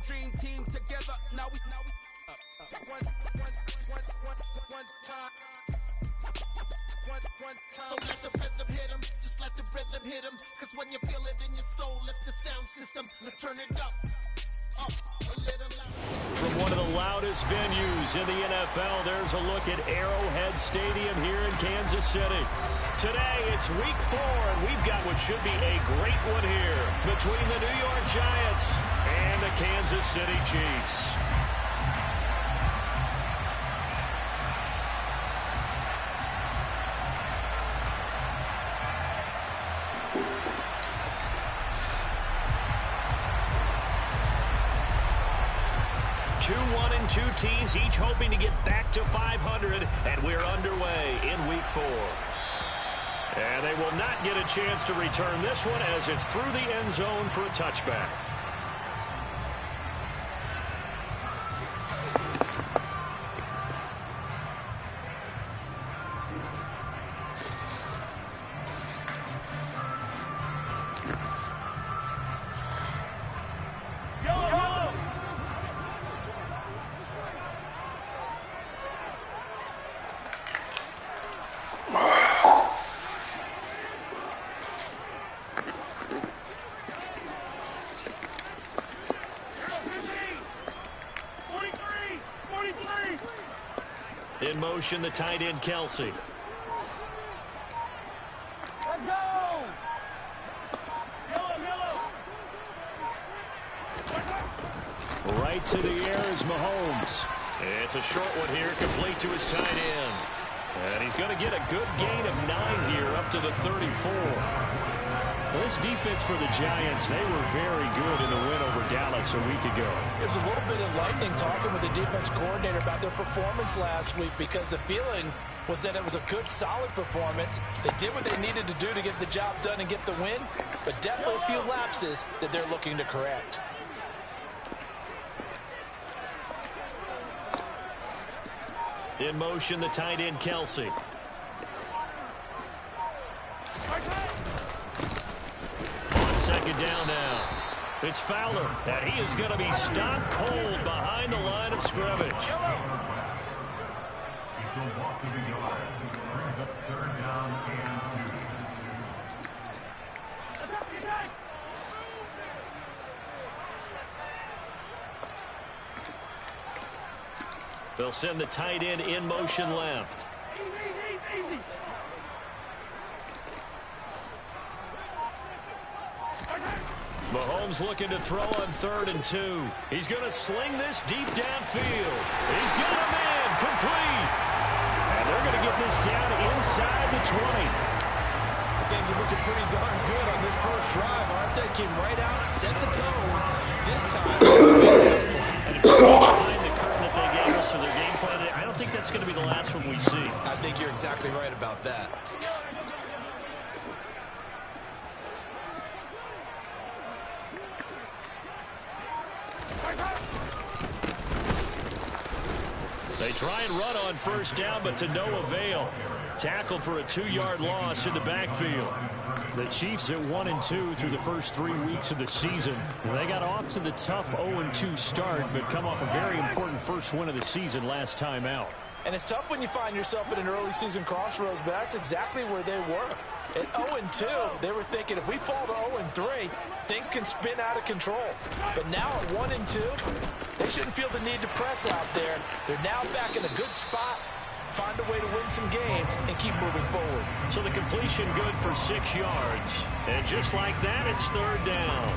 dream team together. Now we one time. So let the rhythm hit him, just let the rhythm hit him. Cause when you feel it in your soul, lift the sound system, let's turn it up a little louder. From one of the loudest venues in the NFL, there's a look at Arrowhead Stadium here in Kansas City. Today, it's week 4, and we've got what should be a great one here between the New York Giants and the Kansas City Chiefs. Two teams each hoping to get back to 500, and we're underway in week 4. And they will not get a chance to return this one as it's through the end zone for a touchback. In motion, the tight end, Kelsey. Let's go! Right to the air is Mahomes. It's a short one here, complete to his tight end. And he's going to get a good gain of 9 here, up to the 34. Well, this defense for the Giants, they were very good in the win over Dallas a week ago. It was a little bit enlightening talking with the defense coordinator about their performance last week, because the feeling was that it was a good, solid performance. They did what they needed to do to get the job done and get the win, but definitely a few lapses that they're looking to correct. In motion, the tight end, Kelsey. Second down now. It's Fowler, and he is going to be stopped cold behind the line of scrimmage. They'll send the tight end in motion left. Mahomes looking to throw on 3rd and 2. He's going to sling this deep downfield. He's got him in, complete. And they're going to get this down inside the 20. Things are looking pretty darn good on this first drive, aren't they? Came right out, set the tone. This time, and if you're behind the curtain that they gave us for their game plan, I don't think that's going to be the last one we see. I think you're exactly right about that. They try and run on first down, but to no avail. Tackled for a 2-yard loss in the backfield. The Chiefs at 1-2 through the first 3 weeks of the season. They got off to the tough 0-2 start, but come off a very important first win of the season last time out. And it's tough when you find yourself at an early season crossroads, but that's exactly where they were. At 0-2, they were thinking if we fall to 0-3, things can spin out of control. But now at 1-2, they shouldn't feel the need to press out there. They're now back in a good spot. Find a way to win some games and keep moving forward. So the completion good for 6 yards. And just like that, it's 3rd down.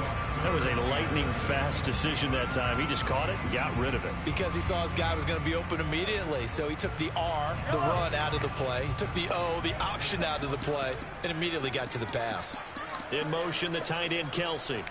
That was a lightning-fast decision that time. He just caught it and got rid of it. Because he saw his guy was going to be open immediately. So he took the R, the run, out of the play. He took the O, the option, out of the play, and immediately got to the pass. In motion, the tight end, Kelsey.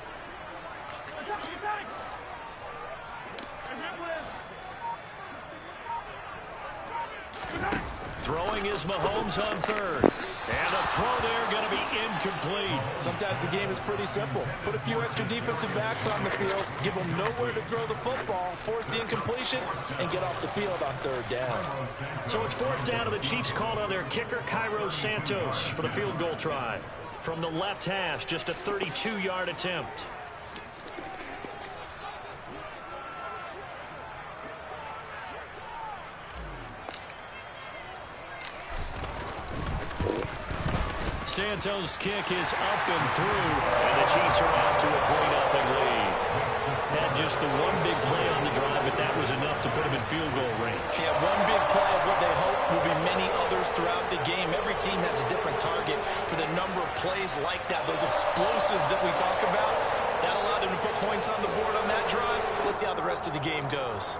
Throwing is Mahomes on 3rd. And a throw there going to be incomplete. Sometimes the game is pretty simple. Put a few extra defensive backs on the field, give them nowhere to throw the football, force the incompletion, and get off the field on 3rd down. So it's 4th down, and the Chiefs called on their kicker, Cairo Santos, for the field goal try. From the left hash, just a 32-yard attempt. Santos' kick is up and through, and the Chiefs are out to a 3-0 lead. Had just the one big play on the drive, but that was enough to put them in field goal range. Yeah, one big play of what they hope will be many others throughout the game. Every team has a different target for the number of plays like that, those explosives that we talk about. That allowed them to put points on the board on that drive. Let's see how the rest of the game goes.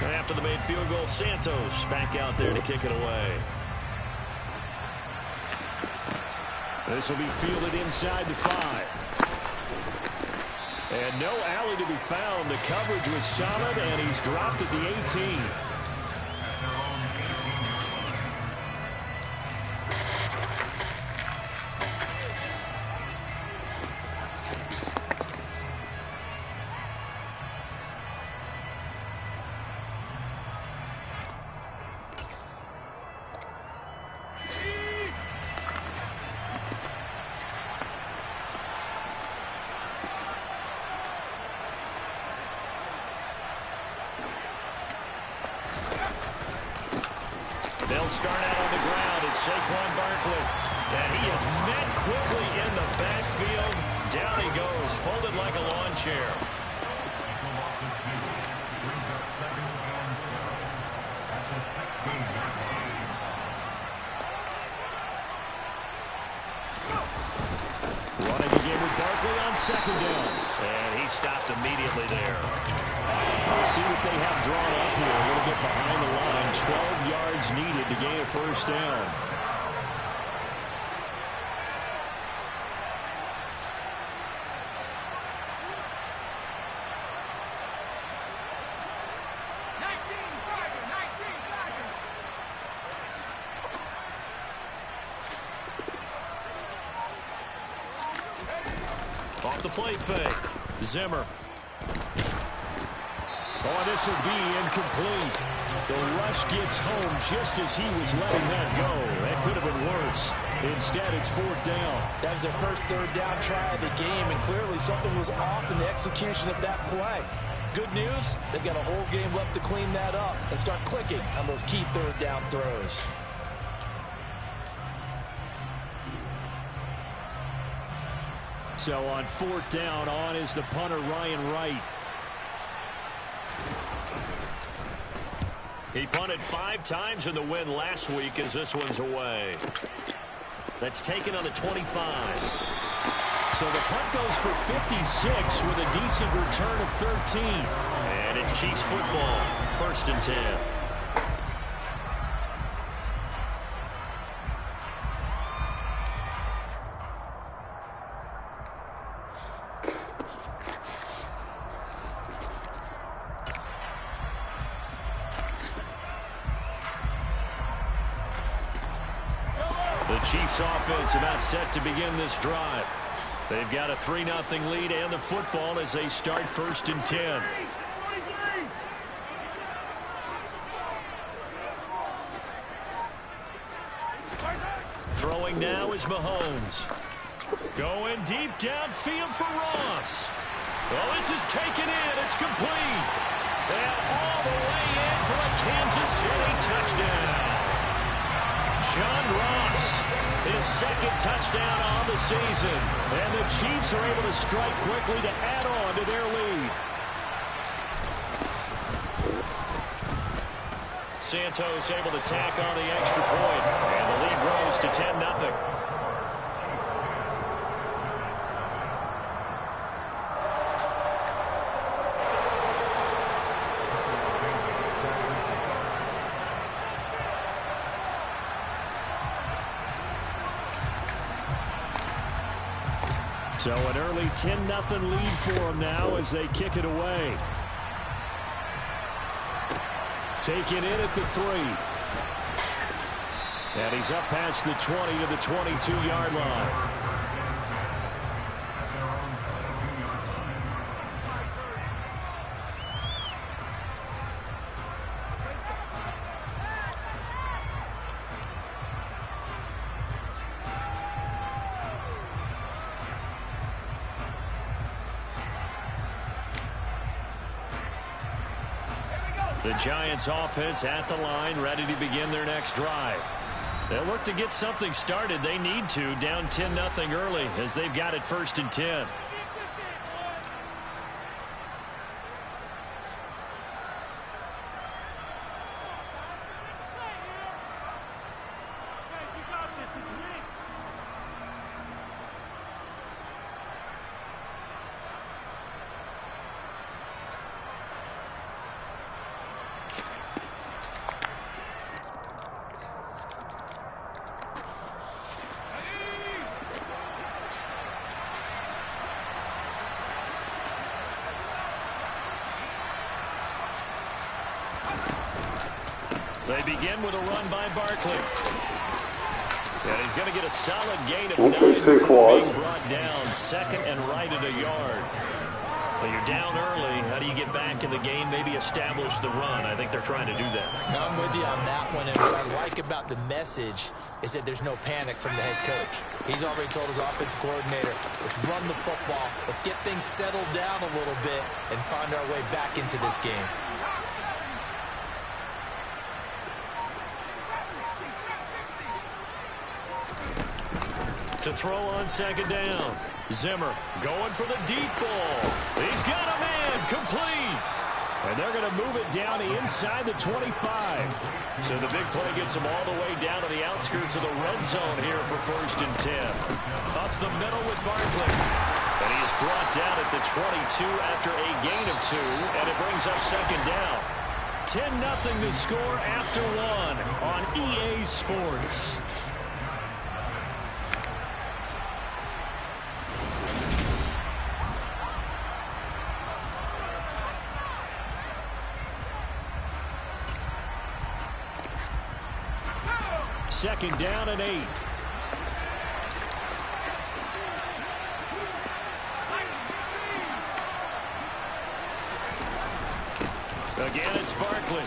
After the made field goal, Santos back out there to kick it away. This will be fielded inside the 5. And no alley to be found. The coverage was solid, and he's dropped at the 18. They'll start out on the ground. It's Saquon Barkley. And he is met quickly in the backfield. Down he goes, folded like a lawn chair. Running again with Barkley on second down. And he stopped immediately there. Let's see what they have drawn up here. A little bit behind the line. 12 yards needed to gain a first down. Off the play fake. Zimmer. Oh, this will be incomplete. The rush gets home just as he was letting that go. That could have been worse. Instead, it's 4th down. That was their first 3rd down try of the game, and clearly something was off in the execution of that play. Good news, they've got a whole game left to clean that up and start clicking on those key 3rd down throws. So on 4th down, on is the punter, Ryan Wright. He punted 5 times in the win last week as this one's away. That's taken on the 25. So the punt goes for 56 with a decent return of 13. And it's Chiefs football, 1st and 10. The Chiefs offense about set to begin this drive. They've got a 3-0 lead and the football as they start 1st and 10. Throwing now is Mahomes. Going deep downfield for Ross. Well, this is taken in. It's complete. And all the way in for a Kansas City touchdown. John Ross, his 2nd touchdown on the season. And the Chiefs are able to strike quickly to add on to their lead. Santos able to tack on the extra point. And the lead grows to 10-0. So an early 10-0 lead for them now as they kick it away. Taken in at the 3. And he's up past the 20 to the 22-yard line. The Giants offense at the line, ready to begin their next drive. They'll look to get something started. They need to, down 10-0 early as they've got it 1st and 10. They begin with a run by Barkley. And he's going to get a solid gain of 9 before being brought down. 2nd and right at a yard. Well, you're down early. How do you get back in the game? Maybe establish the run. I think they're trying to do that. I'm with you on that one. And what I like about the message is that there's no panic from the head coach. He's already told his offensive coordinator, let's run the football. Let's get things settled down a little bit and find our way back into this game. To throw on 2nd down. Zimmer going for the deep ball. He's got a man, complete. And they're going to move it down inside the 25. So the big play gets them all the way down to the outskirts of the red zone here for 1st and 10. Up the middle with Barkley. And he is brought down at the 22 after a gain of 2. And it brings up 2nd down. 10-0 to score after 1 on EA Sports. Second down and 8. Again, it's Barkley.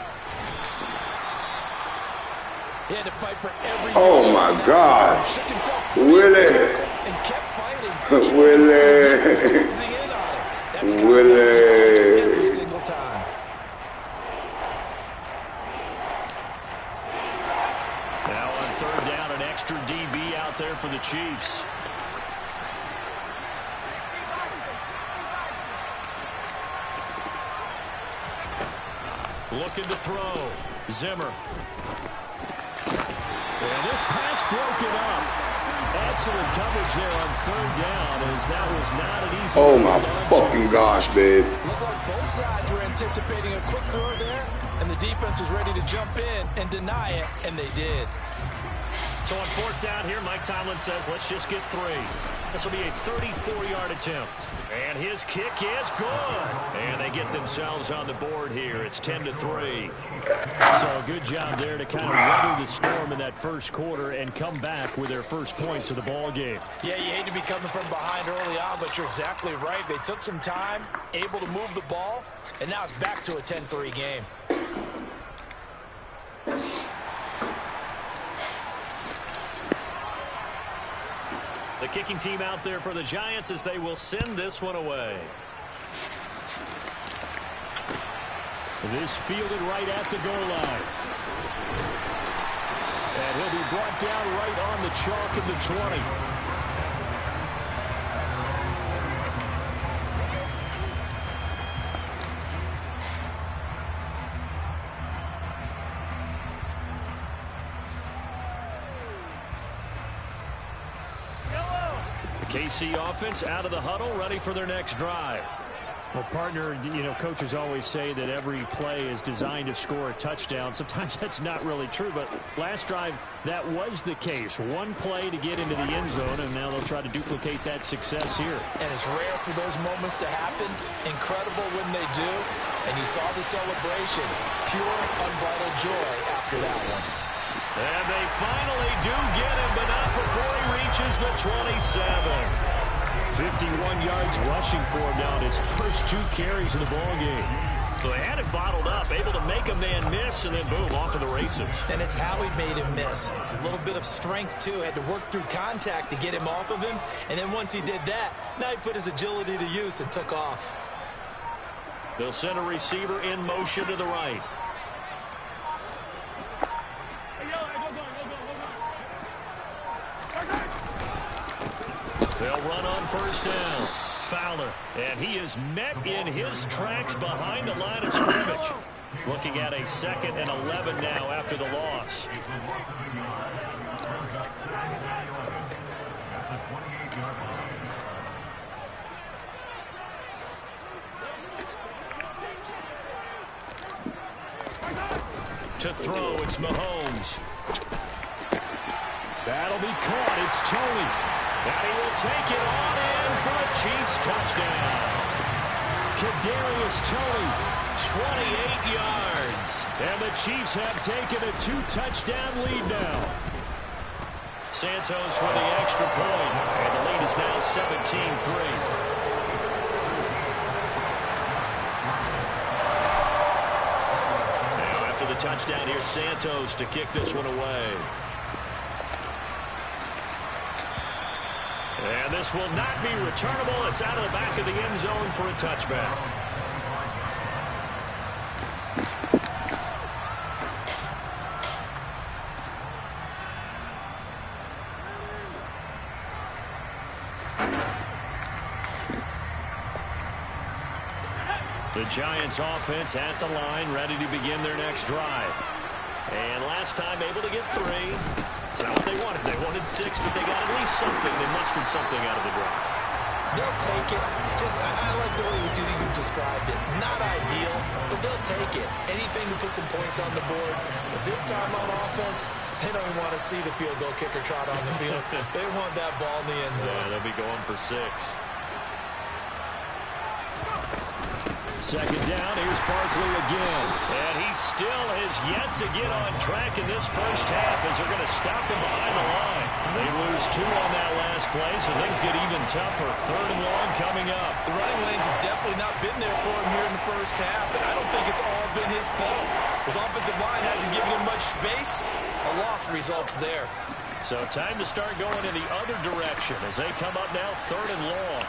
He had to fight for every. Oh my God. Shook himself Willie. and kept fighting. Willie. Closing in on it. That's kind of Willie. every single time. Now on 3rd down, an extra DB out there for the Chiefs. Looking to throw. Zimmer. And this pass broken up. Excellent coverage there on 3rd down as that was not an easy. Oh my fucking gosh, babe. Looked like both sides were anticipating a quick throw there, and the defense was ready to jump in and deny it, and they did. So on 4th down here, Mike Tomlin says, let's just get 3. This will be a 34-yard attempt. And his kick is good. And they get themselves on the board here. It's 10-3. So a good job there to kind of weather the storm in that first quarter and come back with their first points of the ball game. Yeah, you hate to be coming from behind early on, but you're exactly right. They took some time, able to move the ball, and now it's back to a 10-3 game. The kicking team out there for the Giants as they will send this one away. This fielded right at the goal line. And he'll be brought down right on the chalk of the 20. KC offense out of the huddle, ready for their next drive. Well, partner, you know, coaches always say that every play is designed to score a touchdown. Sometimes that's not really true, but last drive, that was the case. One play to get into the end zone, and now they'll try to duplicate that success here. And it's rare for those moments to happen. Incredible when they do. And you saw the celebration. Pure, unbridled joy after that one. And they finally do get him, but not before he reaches the 27. 51 yards rushing for him now in his first 2 carries of the ball game. So they had it bottled up, able to make a man miss, and then boom, off to the races. And it's how he made him miss. A little bit of strength, too. Had to work through contact to get him off of him. And then once he did that, now he put his agility to use and took off. They'll send a receiver in motion to the right. They'll run on first down. Fowler, and he is met in his tracks behind the line of scrimmage. Looking at a 2nd and 11 now after the loss. To throw, it's Mahomes. That'll be caught. It's Tony. And he will take it on in for a Chiefs touchdown. Kadarius Toney, 28 yards. And the Chiefs have taken a 2-touchdown lead now. Santos for the extra point. And the lead is now 17-3. The touchdown here, Santos to kick this one away. And this will not be returnable. It's out of the back of the end zone for a touchback. The Giants offense at the line, ready to begin their next drive. And last time able to get 3. It's not what they wanted. They wanted 6, but they got at least something. They mustered something out of the drive. They'll take it. I like the way you described it. Not ideal, but they'll take it. Anything to put some points on the board. But this time on offense, they don't even want to see the field goal kicker trot on the field. They want that ball in the end zone. Yeah, they'll be going for 6. Second down, here's Barkley again. And he still has yet to get on track in this first half as they're going to stop him behind the line. They lose 2 on that last play, so things get even tougher. 3rd and long coming up. The running lanes have definitely not been there for him here in the first half, and I don't think it's all been his fault. His offensive line hasn't given him much space. A loss results there. So time to start going in the other direction as they come up now 3rd and long.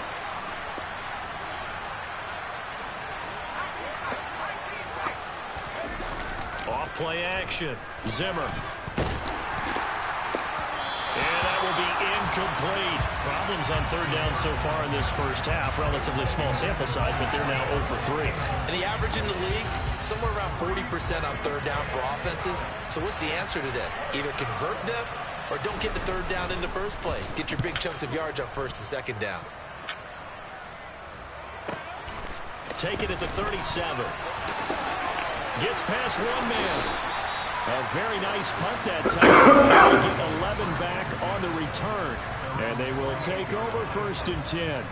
Off-play action. Zimmer. And that will be incomplete. Problems on 3rd down so far in this first half. Relatively small sample size, but they're now 0 for 3. And the average in the league, somewhere around 40% on 3rd down for offenses. So what's the answer to this? Either convert them or don't get the 3rd down in the first place. Get your big chunks of yards on 1st and 2nd down. Take it at the 37. Gets past 1 man. A very nice punt that time. Get 11 back on the return. And they will take over 1st and 10.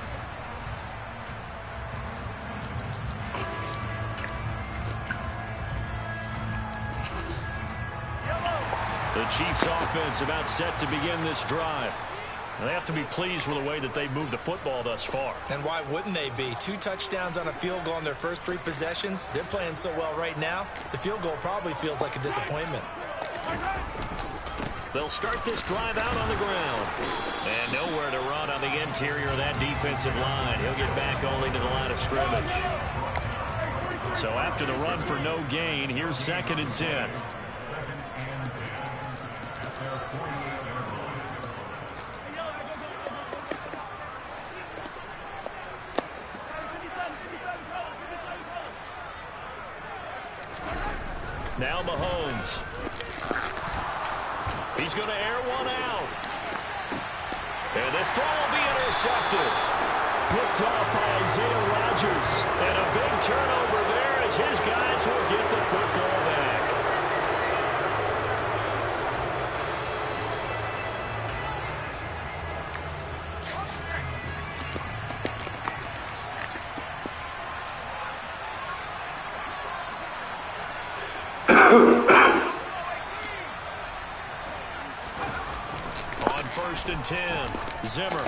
The Chiefs offense about set to begin this drive. They have to be pleased with the way that they've moved the football thus far. And why wouldn't they be? 2 touchdowns on a field goal in their first 3 possessions. They're playing so well right now, the field goal probably feels like a disappointment. They'll start this drive out on the ground. And nowhere to run on the interior of that defensive line. He'll get back only to the line of scrimmage. So after the run for no gain, here's 2nd and 10. Now Mahomes. He's going to air one out. And this throw will be intercepted. Picked off by Isaiah Rodgers. And a big turnover there as his guys will get the football back. On 1st and 10, Zimmer.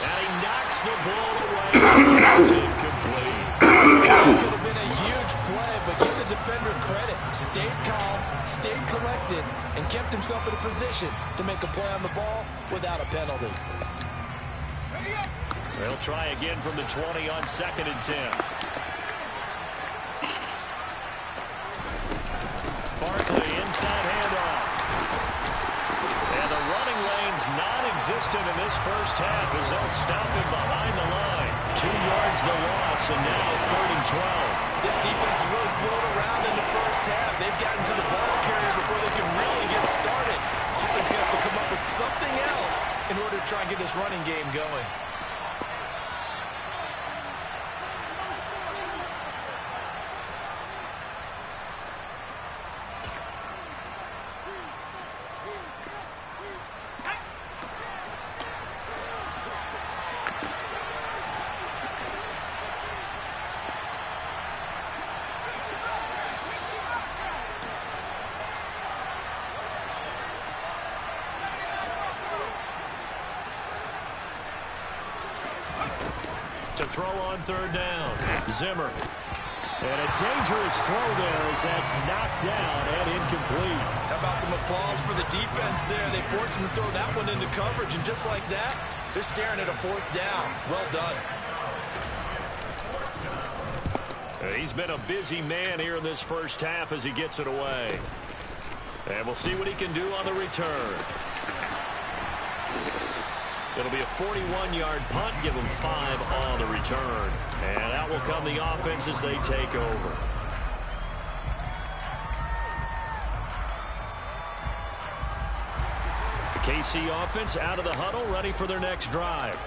And he knocks the ball away. It's incomplete. That could have been a huge play, but give the defender credit. Stayed calm, stayed collected, and kept himself in a position to make a play on the ball without a penalty. They'll try again from the 20 on 2nd and 10. Barkley inside handoff. And the running lane's not non-existent in this first half as they'll stop him behind the line. 2 yards the loss, and now 3rd and 12. This defense really flowed around in the first half. They've gotten to the ball carrier before they can really get started. Offense going to have to come up with something else in order to try and get this running game going. To throw on 3rd down. Zimmer. And a dangerous throw there as that's knocked down and incomplete. How about some applause for the defense there? They forced him to throw that one into coverage, and just like that, they're staring at a 4th down. Well done. He's been a busy man here in this first half as he gets it away. And we'll see what he can do on the return. It'll be a 41-yard punt, give them 5 on the return. And out will come the offense as they take over. The KC offense out of the huddle, ready for their next drive.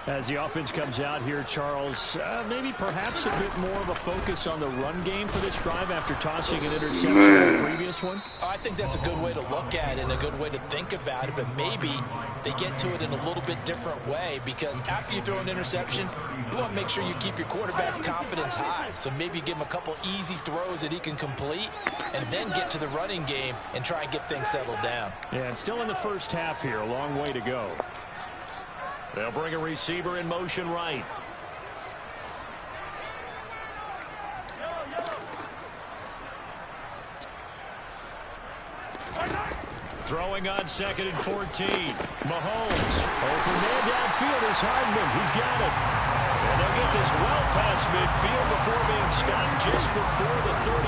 As the offense comes out here, Charles, maybe perhaps a bit more of a focus on the run game for this drive after tossing an interception in the previous one? I think that's a good way to look at it and a good way to think about it, but maybe they get to it in a little bit different way, because after you throw an interception, you want to make sure you keep your quarterback's confidence high. So maybe give him a couple easy throws that he can complete and then get to the running game and try and get things settled down. Yeah, and still in the first half here, a long way to go. They'll bring a receiver in motion right. Throwing on 2nd and 14. Mahomes. Open man downfield is Hardman. He's got it. And they'll get this well past midfield before being stopped just before the 35.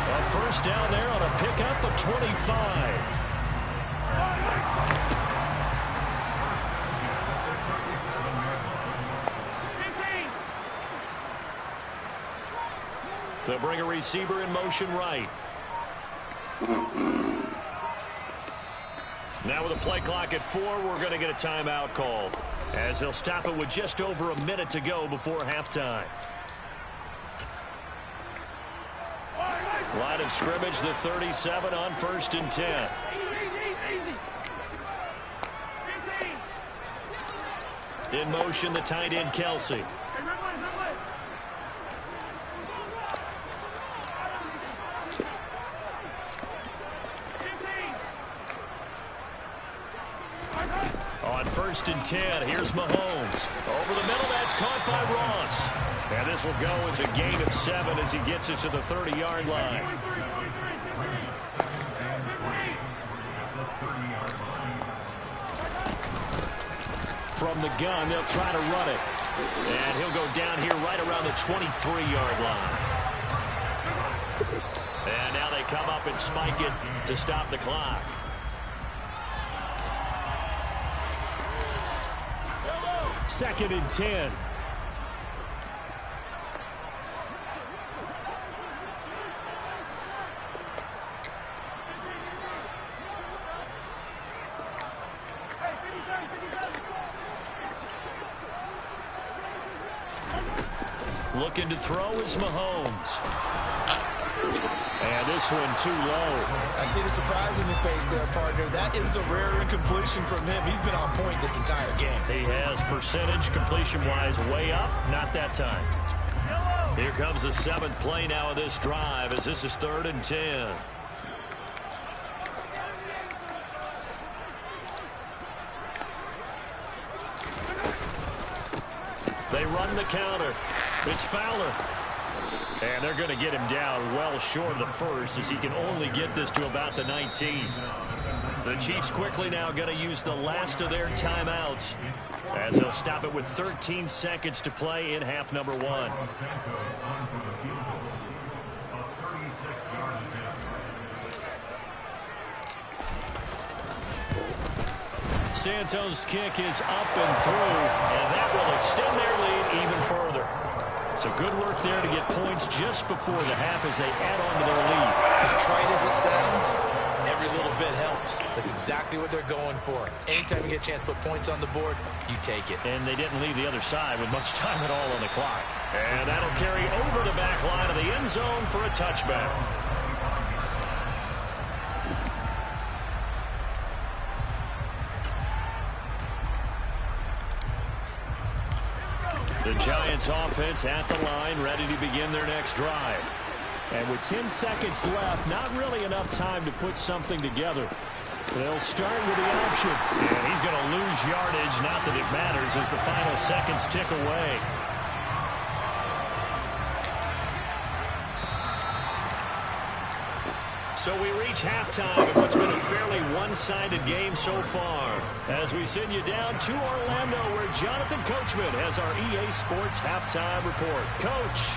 A first down there on a pickup of 25. They'll bring a receiver in motion right. Now with a play clock at 4, we're going to get a timeout called, as they'll stop it with just over a minute to go before halftime. Line of scrimmage, the 37 on 1st and 10. In motion, the tight end, Kelsey. On 1st and 10, here's Mahomes. Over the middle, that's caught by Ross. And this will go as a gain of 7 as he gets it to the 30-yard line. From the gun, they'll try to run it. And he'll go down here right around the 23-yard line. And now they come up and spike it to stop the clock. Second and 10. Looking to throw is Mahomes. And this one too low. I see the surprise in your face there, partner. That is a rare incompletion from him. He's been on point this entire game. He has percentage completion-wise way up. Not that time. Here comes the 7th play now of this drive as this is 3rd and 10. They run the counter. It's Fowler. And they're going to get him down well short of the first as he can only get this to about the 19. The Chiefs quickly now going to use the last of their timeouts as they'll stop it with 13 seconds to play in half number 1. Santos' kick is up and through, and that will extend their lead even further. So good work there to get points just before the half as they add on to their lead. As trite as it sounds, every little bit helps. That's exactly what they're going for. Anytime you get a chance to put points on the board, you take it. And they didn't leave the other side with much time at all on the clock. And that'll carry over the back line of the end zone for a touchback. The Giants offense at the line, ready to begin their next drive. And with 10 seconds left, not really enough time to put something together. They'll start with the option. And he's going to lose yardage, not that it matters, as the final seconds tick away. So we reach halftime in what's been a fairly one-sided game so far. As we send you down to Orlando, where Jonathan Coachman has our EA Sports halftime report. Coach.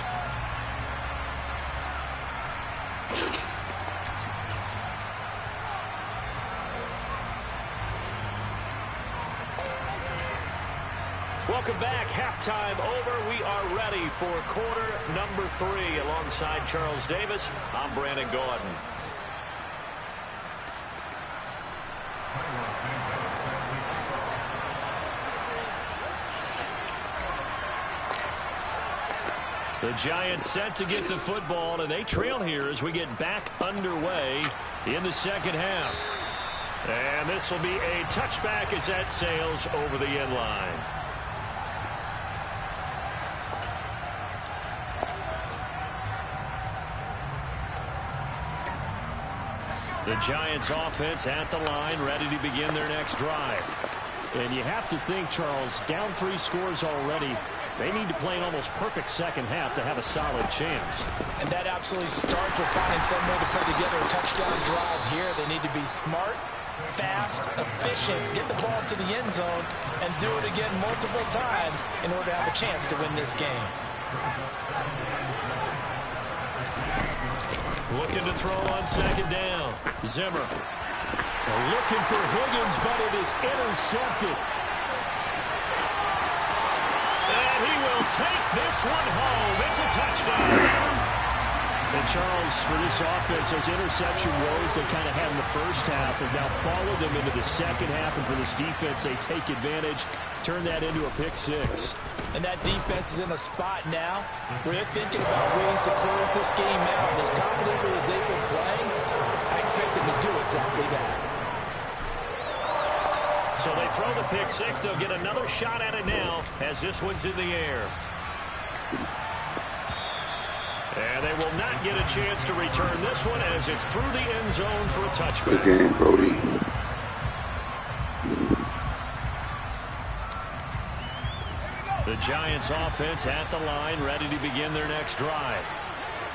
Welcome back. Halftime over. We are ready for quarter number 3. Alongside Charles Davis, I'm Brandon Gaudin. The Giants set to get the football, and they trail here as we get back underway in the second half. And this will be a touchback as that sails over the end line. The Giants offense at the line, ready to begin their next drive. And you have to think, Charles, down 3 scores already. They need to play an almost perfect second half to have a solid chance. And that absolutely starts with finding some way to put together a touchdown drive here. They need to be smart, fast, efficient, get the ball to the end zone, and do it again multiple times in order to have a chance to win this game. Looking to throw on second down. Zimmer. Looking for Higgins, but it is intercepted. And he will take this one home. It's a touchdown. And Charles, for this offense, those interception woes they kind of had in the first half have now followed them into the second half. And for this defense, they take advantage, turn that into a pick 6. And that defense is in a spot now where they're thinking about ways to close this game out. And as confidently as they've been playing, I expect them to do exactly that. So they throw the pick 6. They'll get another shot at it now as this one's in the air. And they will not get a chance to return this one as it's through the end zone for a touchback. Good game, Brody. The Giants offense at the line, ready to begin their next drive.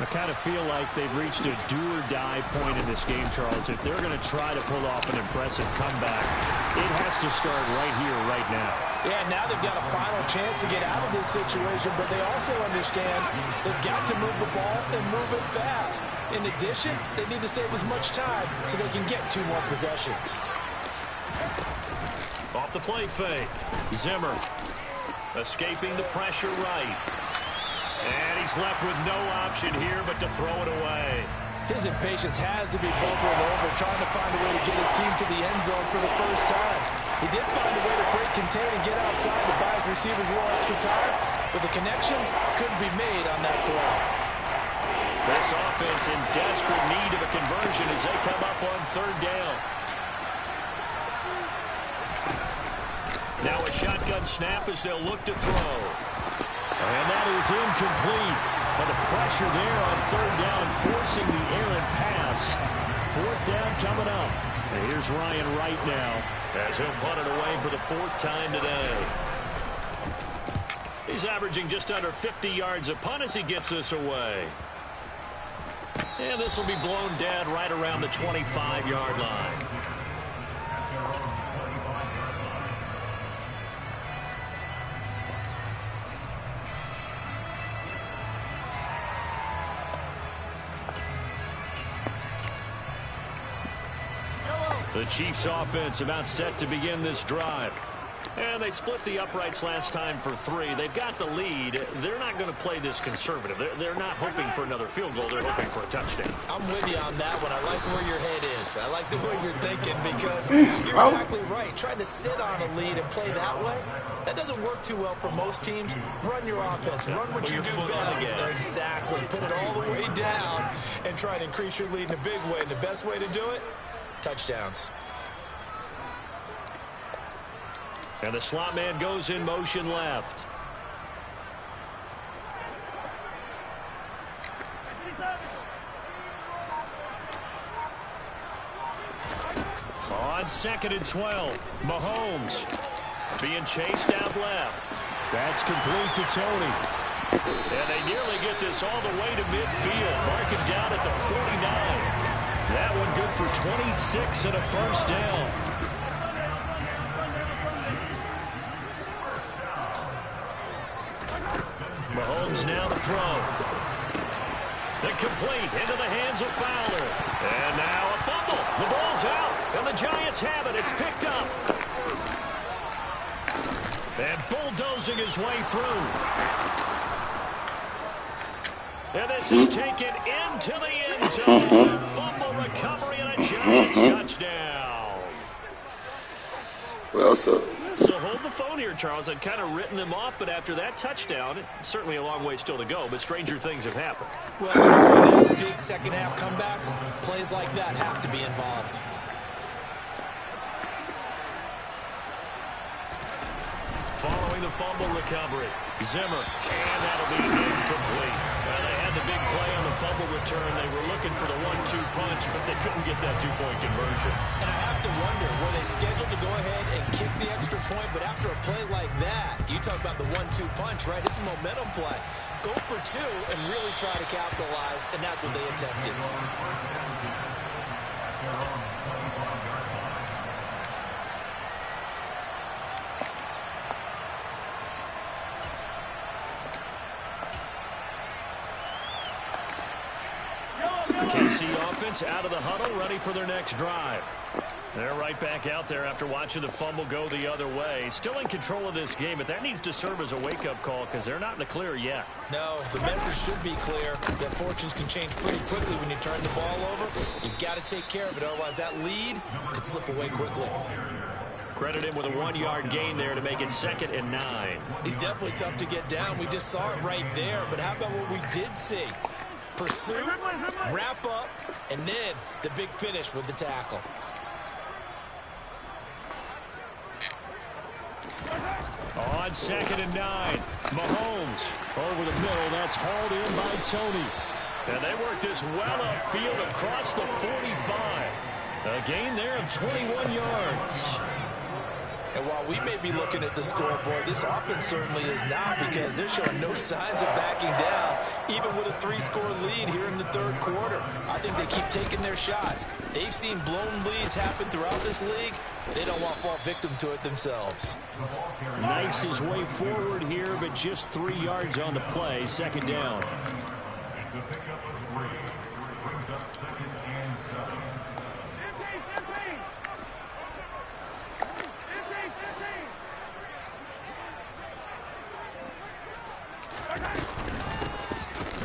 I kind of feel like they've reached a do-or-die point in this game, Charles. If they're going to try to pull off an impressive comeback, it has to start right here, right now. Yeah, now they've got a final chance to get out of this situation, but they also understand they've got to move the ball and move it fast. In addition, they need to save as much time so they can get 2 more possessions. Off the play fake. Zimmer escaping the pressure right. And he's left with no option here but to throw it away. His impatience has to be bubbling over, trying to find a way to get his team to the end zone for the first time. He did find a way to break contain and get outside to buy his receivers a little extra time, but the connection couldn't be made on that throw. This offense in desperate need of a conversion as they come up on 3rd down. Now a shotgun snap as they'll look to throw. And that is incomplete. But the pressure there on 3rd down, forcing the errant pass. 4th down coming up. And here's Ryan Wright now as he'll punt it away for the 4th time today. He's averaging just under 50 yards a punt as he gets this away. And this will be blown dead right around the 25-yard line. The Chiefs offense about set to begin this drive. And they split the uprights last time for 3. They've got the lead. They're not going to play this conservative. They're not hoping for another field goal. They're hoping for a touchdown. I'm with you on that one. I like where your head is. I like the way you're thinking because you're exactly right. Trying to sit on a lead and play that way, that doesn't work too well for most teams. Run your offense. Run what you do best. Exactly. Put it all the way down and try to increase your lead in a big way. And the best way to do it, touchdowns. And the slot man goes in motion left. On 2nd and 12, Mahomes being chased out left. That's complete to Tony. And they nearly get this all the way to midfield. Mark it down at the 49. That one good for 26 and a first down. Mahomes now to throw. Incomplete into the hands of Fowler. And now a fumble. The ball's out, and the Giants have it. It's picked up. And bulldozing his way through. And this is taken into the end zone. Fumble recovery and a Giants touchdown. Well, so hold the phone here, Charles. I'd kind of written them off, but after that touchdown, it's certainly a long way still to go, but stranger things have happened. Well, big second-half comebacks, plays like that have to be involved. Following the fumble recovery, Zimmer, and that'll be incomplete. Well, they had the big play on the fumble return. They were looking for the 1-2 punch, but they couldn't get that two-point conversion. And I have to wonder, were they scheduled to go ahead and kick the extra point, but after a play like that, you talk about the 1-2 punch, right? It's a momentum play. Go for 2 and really try to capitalize, and that's what they attempted. KC offense out of the huddle, ready for their next drive. They're right back out there after watching the fumble go the other way. Still in control of this game, but that needs to serve as a wake-up call because they're not in the clear yet. No, the message should be clear that fortunes can change pretty quickly when you turn the ball over. You've got to take care of it, otherwise that lead could slip away quickly. Credit him with a 1-yard gain there to make it 2nd and 9. He's definitely tough to get down. We just saw it right there, but how about what we did see? Pursuit, wrap up, and then the big finish with the tackle. On 2nd and 9, Mahomes over the middle. That's hauled in by Tony. And they work this well upfield across the 45. A gain there of 21 yards. And while we may be looking at the scoreboard, this offense certainly is not, because they're showing no signs of backing down, even with a 3-score lead here in the 3rd quarter. I think they keep taking their shots. They've seen blown leads happen throughout this league. They don't want to fall victim to it themselves. Knifes his way forward here, but just 3 yards on the play. 2nd down.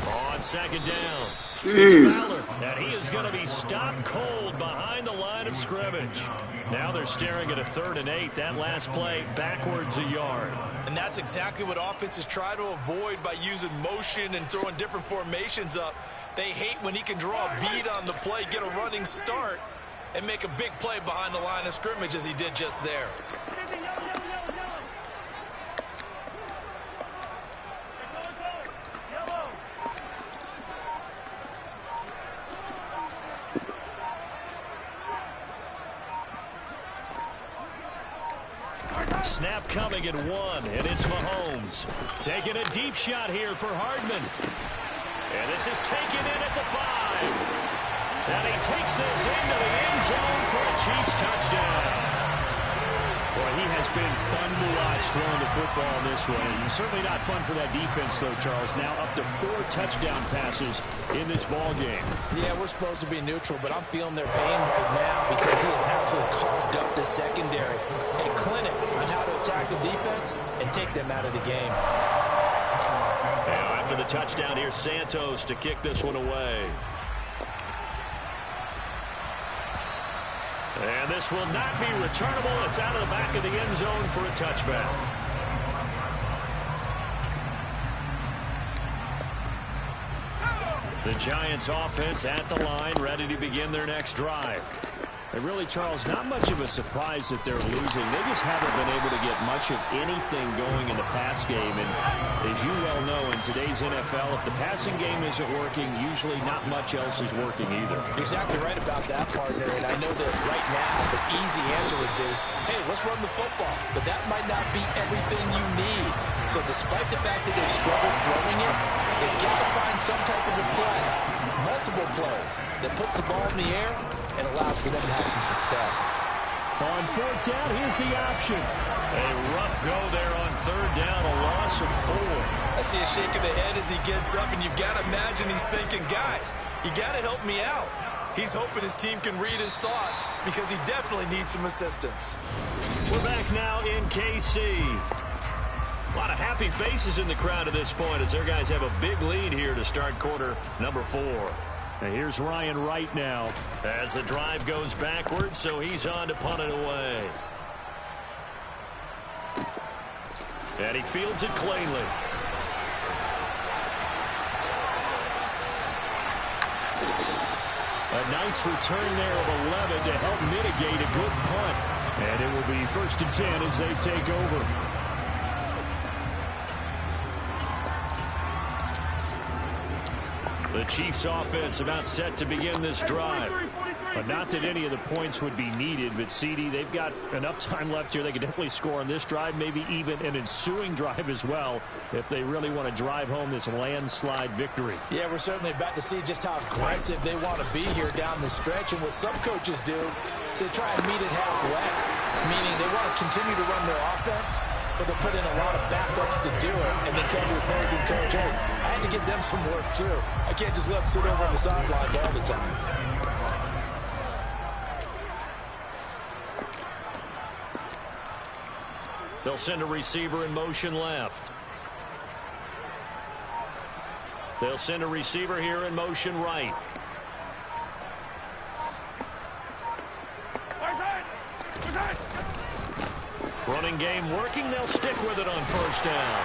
On 2nd down, it's Fowler, and he is going to be stopped cold behind the line of scrimmage. Now they're staring at a 3rd and 8. That last play backwards a yard. And that's exactly what offenses try to avoid by using motion and throwing different formations up. They hate when he can draw a bead on the play, get a running start, and make a big play behind the line of scrimmage as he did just there. Snap coming at 1, and it's Mahomes. Taking a deep shot here for Hardman. And this is taken in at the 5. And he takes this into the end zone for a Chiefs touchdown. Well, Boy, he has been fun to watch throwing the football this way. Certainly not fun for that defense, though, Charles. Now up to 4 touchdown passes in this ball game. Yeah, we're supposed to be neutral, but I'm feeling their pain right now because he has absolutely carved up the secondary. A clinic on how to attack the defense and take them out of the game. Now after the touchdown, here's Santos to kick this one away. And this will not be returnable. It's out of the back of the end zone for a touchback. The Giants offense at the line, ready to begin their next drive. And really, Charles, not much of a surprise that they're losing. They just haven't been able to get much of anything going in the pass game. And as you well know, in today's NFL, if the passing game isn't working, usually not much else is working either. You're exactly right about that, partner. And I know that right now the easy answer would be, hey, let's run the football. But that might not be everything you need. So despite the fact that they've struggled throwing it, they've got to find some type of a play, multiple plays, that puts the ball in the air and allows for them to have some success. On 4th down, here's the option. A rough go there on 3rd down, a loss of 4. I see a shake of the head as he gets up, and you've got to imagine he's thinking, guys, you got to help me out. He's hoping his team can read his thoughts because he definitely needs some assistance. We're back now in KC. A lot of happy faces in the crowd at this point as their guys have a big lead here to start quarter number 4. And here's Ryan Wright now as the drive goes backwards, so he's on to punt it away. And he fields it cleanly. A nice return there of 11 to help mitigate a good punt. And it will be 1st and 10 as they take over. The Chiefs offense about set to begin this drive. But not that any of the points would be needed, but CD, they've got enough time left here. They can definitely score on this drive, maybe even an ensuing drive as well, if they really want to drive home this landslide victory. Yeah, we're certainly about to see just how aggressive they want to be here down the stretch. And what some coaches do is they try and meet it halfway, meaning they want to continue to run their offense, but they'll put in a lot of backups to do it, and then tell the opposing coach, hey, I had to give them some work too. I can't just let them sit over on the sidelines all the time. They'll send a receiver in motion left. They'll send a receiver here in motion right. Running game working. They'll stick with it on 1st down.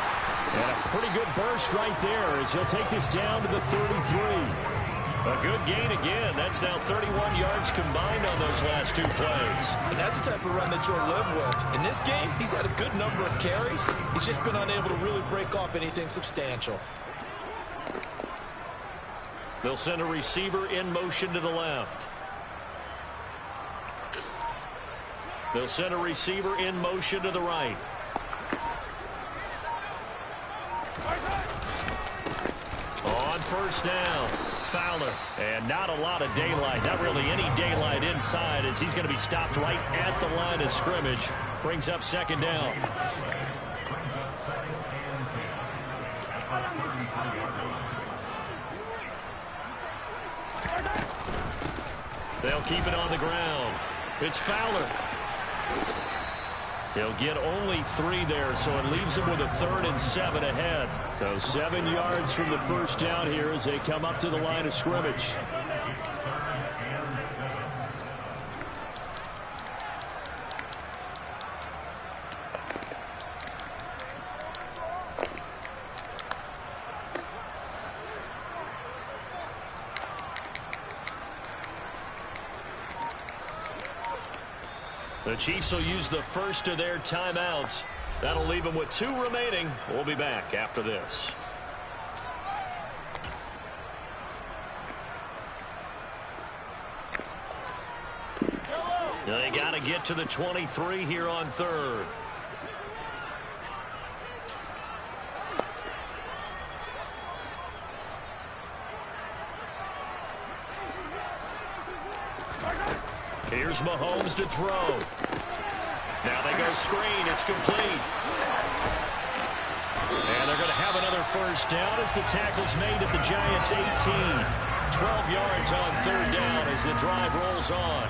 And a pretty good burst right there as he'll take this down to the 33. A good gain again. That's now 31 yards combined on those last 2 plays. And that's the type of run that you'll live with. In this game, he's had a good number of carries. He's just been unable to really break off anything substantial. They'll send a receiver in motion to the left. They'll send a receiver in motion to the right. On 1st down, Fowler. And not a lot of daylight, not really any daylight inside as he's going to be stopped right at the line of scrimmage. Brings up 2nd down. They'll keep it on the ground. It's Fowler. He'll get only 3 there, so it leaves him with a 3rd and 7 ahead. So 7 yards from the 1st down here as they come up to the line of scrimmage. The Chiefs will use the first of their timeouts. That'll leave them with 2 remaining. We'll be back after this. They got to get to the 23 here on 3rd. Here's Mahomes to throw. Now they go screen. It's complete. And they're going to have another first down as the tackle's made at the Giants' 18. 12 yards on third down as the drive rolls on.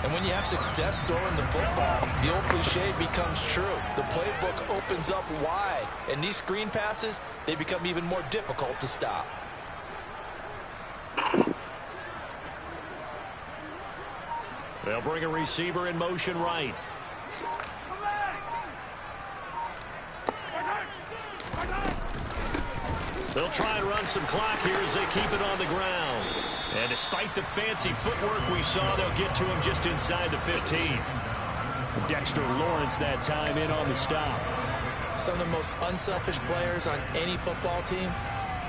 And when you have success throwing the football, the old cliche becomes true. The playbook opens up wide, and these screen passes, they become even more difficult to stop. They'll bring a receiver in motion right. They'll try and run some clock here as they keep it on the ground. And despite the fancy footwork we saw, they'll get to him just inside the 15. Dexter Lawrence that time in on the stop. Some of the most unselfish players on any football team,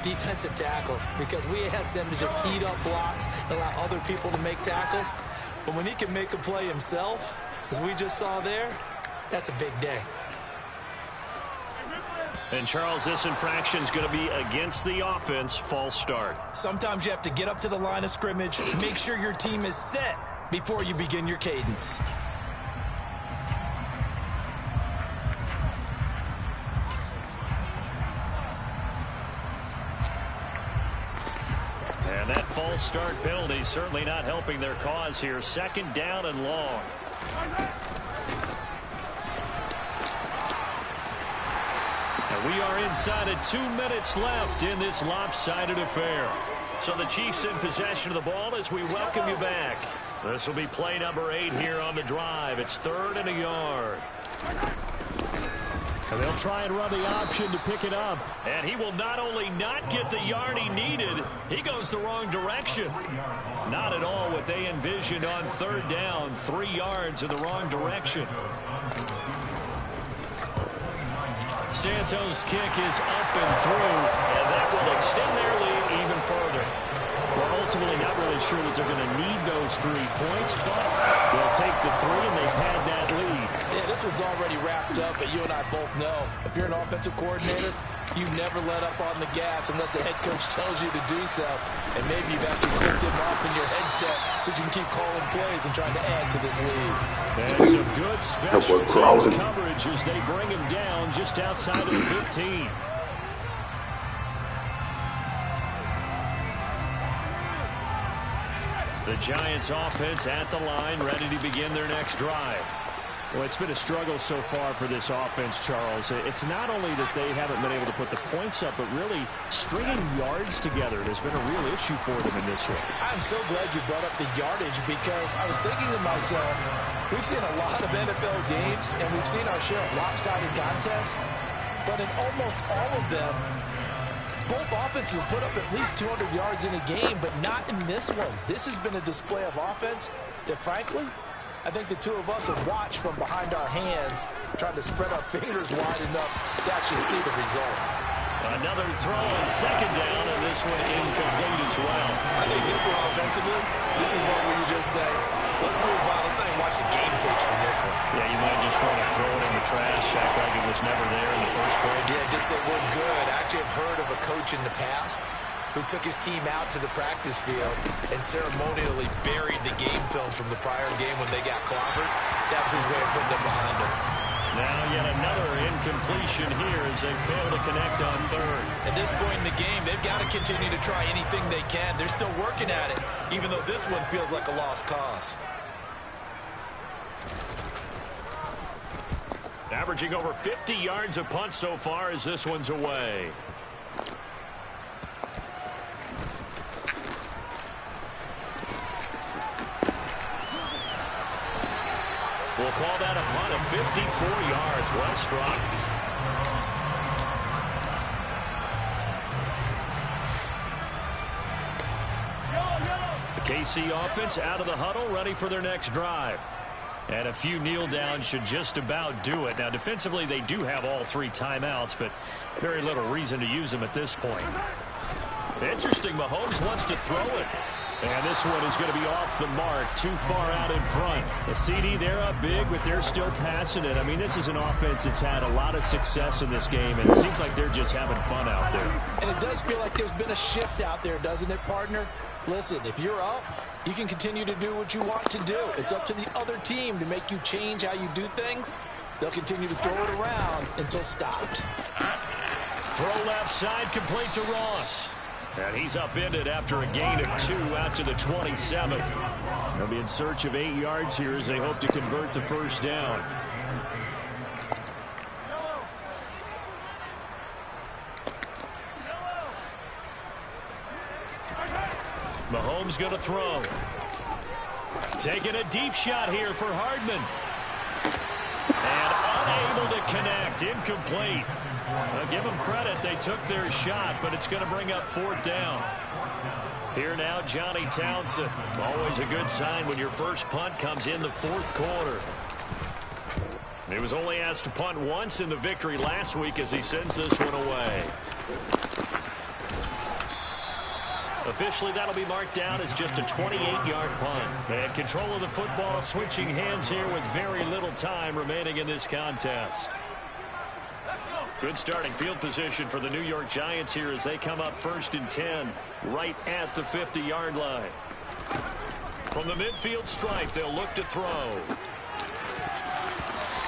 defensive tackles, because we ask them to just eat up blocks and allow other people to make tackles. But when he can make a play himself, as we just saw there, that's a big day. And, Charles, this infraction's going to be against the offense. False start. Sometimes you have to get up to the line of scrimmage, make sure your team is set before you begin your cadence. And that false start penalty certainly not helping their cause here. Second down and long. And we are inside of 2 minutes left in this lopsided affair. So the Chiefs in possession of the ball as we welcome you back. This will be play number 8 here on the drive. It's 3rd and a yard. And they'll try and run the option to pick it up. And he will not only not get the yard he needed, he goes the wrong direction. Not at all what they envisioned on 3rd down. 3 yards in the wrong direction. Santos' kick is up and through, and that will extend their lead even further. Well, ultimately not really sure that they're going to need those 3 points, but they'll take the 3 and they pad that lead. Yeah, this one's already wrapped up, but you and I both know if you're an offensive coordinator, you never let up on the gas unless the head coach tells you to do so. And maybe you've actually clicked him off in your headset so you can keep calling plays and trying to add to this lead. And some good special teams coverage as they bring him down just outside of the 15. The Giants offense at the line, ready to begin their next drive. Well, it's been a struggle so far for this offense, Charles. It's not only that they haven't been able to put the points up, but really stringing yards together has been a real issue for them in this one. I'm so glad you brought up the yardage because I was thinking to myself, we've seen a lot of NFL games and we've seen our share of lopsided contests, but in almost all of them, both offenses have put up at least 200 yards in a game, but not in this one. This has been a display of offense that, frankly, I think the two of us have watched from behind our hands, trying to spread our fingers wide enough to actually see the result. Another throw on 2nd down, and this one incomplete as well. I think this one offensively, this is one where you just say, let's move on. Let's not even watch the game tapes from this one. Yeah, you might just want to throw it in the trash, act like it was never there in the first place. Yeah, just say we're good. I actually have heard of a coach in the past who took his team out to the practice field and ceremonially buried the game film from the prior game when they got clobbered. That was his way of putting it behind him. Now yet another incompletion here as they fail to connect on 3rd. At this point in the game, they've got to continue to try anything they can. They're still working at it, even though this one feels like a lost cause. Averaging over 50 yards a punt so far as this one's away. We'll call that a punt of 54 yards. Well struck. The KC offense out of the huddle, ready for their next drive. And a few kneel downs should just about do it. Now, defensively, they do have all 3 timeouts, but very little reason to use them at this point. Interesting, Mahomes wants to throw it. And this one is going to be off the mark, too far out in front. The CD, they're up big, but they're still passing it. I mean, this is an offense that's had a lot of success in this game, and it seems like they're just having fun out there. And it does feel like there's been a shift out there, doesn't it, partner? Listen, if you're up, you can continue to do what you want to do. It's up to the other team to make you change how you do things. They'll continue to throw it around until stopped. Throw left side, complete to Ross. And he's upended after a gain of 2 out to the 27. They'll be in search of 8 yards here as they hope to convert the first down. Mahomes going to throw. Taking a deep shot here for Hardman. And unable to connect. Incomplete. I'll give them credit. They took their shot, but it's going to bring up 4th down. Here now, Johnny Townsend. Always a good sign when your first punt comes in the 4th quarter. He was only asked to punt once in the victory last week as he sends this one away. Officially, that'll be marked down as just a 28-yard punt. And control of the football switching hands here with very little time remaining in this contest. Good starting field position for the New York Giants here as they come up 1st and 10 right at the 50-yard line. From the midfield stripe, they'll look to throw.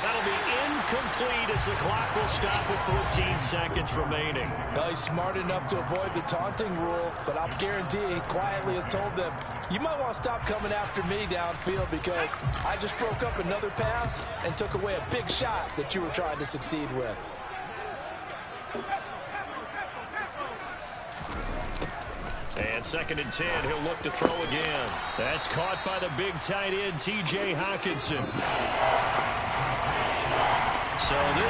That'll be incomplete as the clock will stop with 14 seconds remaining. Well, he's smart enough to avoid the taunting rule, but I'll guarantee he quietly has told them, you might want to stop coming after me downfield because I just broke up another pass and took away a big shot that you were trying to succeed with. And 2nd and 10, he'll look to throw again. That's caught by the big tight end, T.J. Hockenson. So this